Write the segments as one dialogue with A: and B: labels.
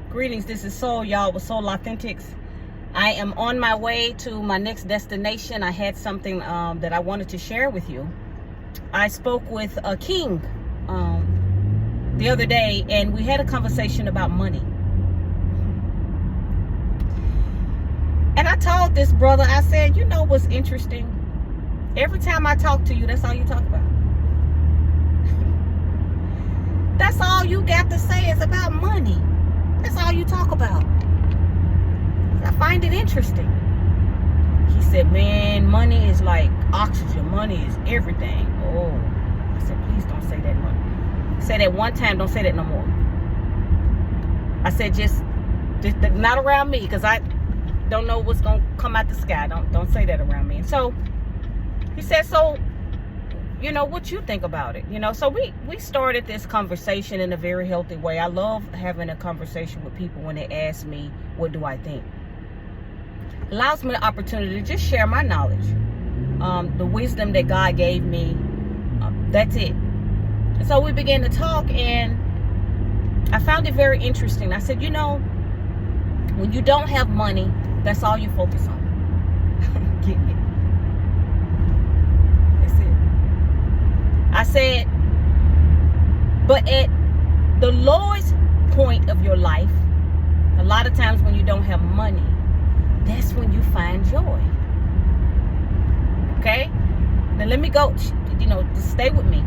A: Greetings, this is Soul, y'all, with Soul Authentics. I am on my way to my next destination. I had something that I wanted to share with you. I spoke with a king the other day, and we had a conversation about money. And I told this brother, I said, you know what's interesting? Every time I talk to you, that's all you talk about. That's all you got to say is about money. That's all you talk about. I find it interesting. He said, man, money is like oxygen. Money is everything. Oh, I said, please don't say that money. Say that one time, don't say that no more. I said, just not around me, because I don't know what's going to come out the sky. Don't say that around me. And so he said, so, you know, what you think about it? You know, so we started this conversation in a very healthy way. I love having a conversation with people when they ask me, what do I think? It allows me the opportunity to just share my knowledge, the wisdom that God gave me. That's it. And so we began to talk, and I found it very interesting. I said, you know, when you don't have money, that's all you focus on. Get me? I said, but at the lowest point of your life, a lot of times when you don't have money, that's when you find joy. Okay? Now let me go, you know, just stay with me.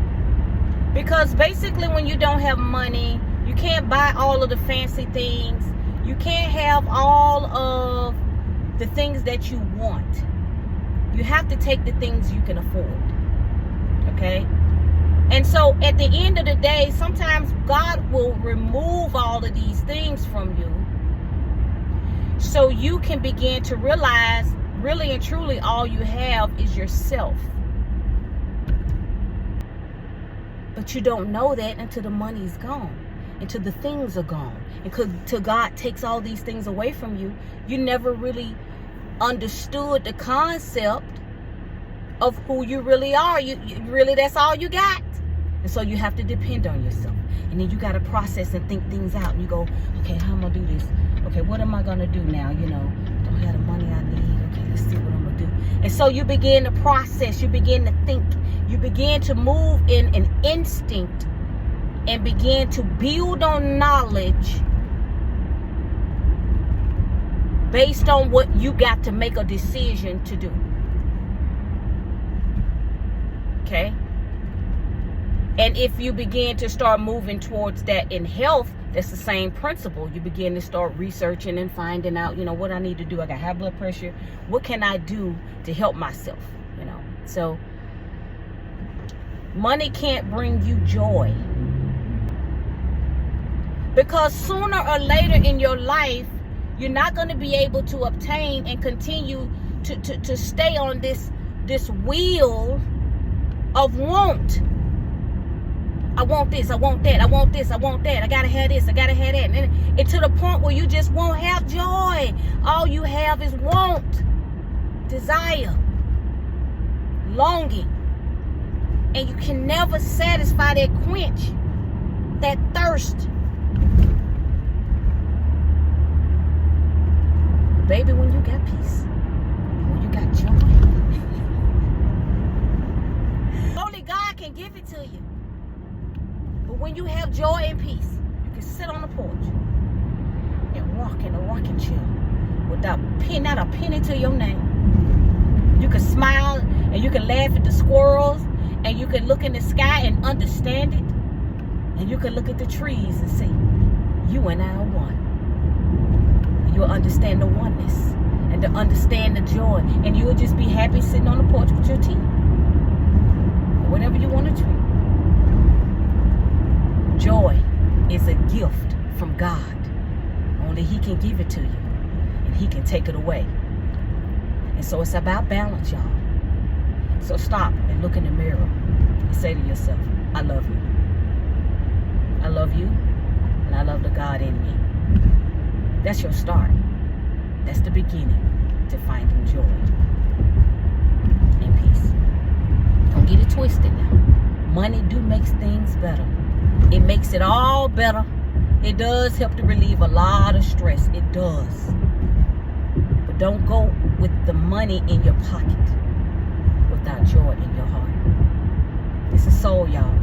A: Because basically when you don't have money, you can't buy all of the fancy things. You can't have all of the things that you want. You have to take the things you can afford. Okay? And so at the end of the day, sometimes God will remove all of these things from you so you can begin to realize really and truly all you have is yourself. But you don't know that until the money's gone, until the things are gone, until God takes all these things away from you. You never really understood the concept of who you really are. You really, that's all you got. And so you have to depend on yourself. And then you got to process and think things out. And you go, okay, how am I going to do this? Okay, what am I going to do now? You know, don't have the money I need. Okay, let's see what I'm going to do. And so you begin to process. You begin to think. You begin to move in an instinct and begin to build on knowledge based on what you got to make a decision to do. Okay? And if you begin to start moving towards that in health, that's the same principle. You begin to start researching and finding out, you know, what I need to do. I got high blood pressure. What can I do to help myself? You know, so money can't bring you joy. Because sooner or later in your life, you're not going to be able to obtain and continue to stay on this wheel of want. I want this, I want that, I want this, I want that, I gotta have this, I gotta have that. And to the point where you just won't have joy. All you have is want, desire, longing. And you can never satisfy that quench, that thirst. Baby, when you got peace, when you got joy, only God can give it to you. But when you have joy and peace, you can sit on the porch and rock in a rocking chair without not a penny to your name. You can smile and you can laugh at the squirrels, and you can look in the sky and understand it. And you can look at the trees and say, you and I are one. And you'll understand the oneness and to understand the joy. And you'll just be happy sitting on the porch with your tea. Whatever you want to drink. Joy is a gift from God. Only He can give it to you, and He can take it away. And so it's about balance, y'all. So stop and look in the mirror and say to yourself, I love you. I love you, and I love the God in me. That's your start. That's the beginning to finding joy and peace. Don't get it twisted now. Money do makes things better. It makes it all better It does help to relieve a lot of stress. It does. But don't go with the money in your pocket without joy in your heart. It's a soul, y'all.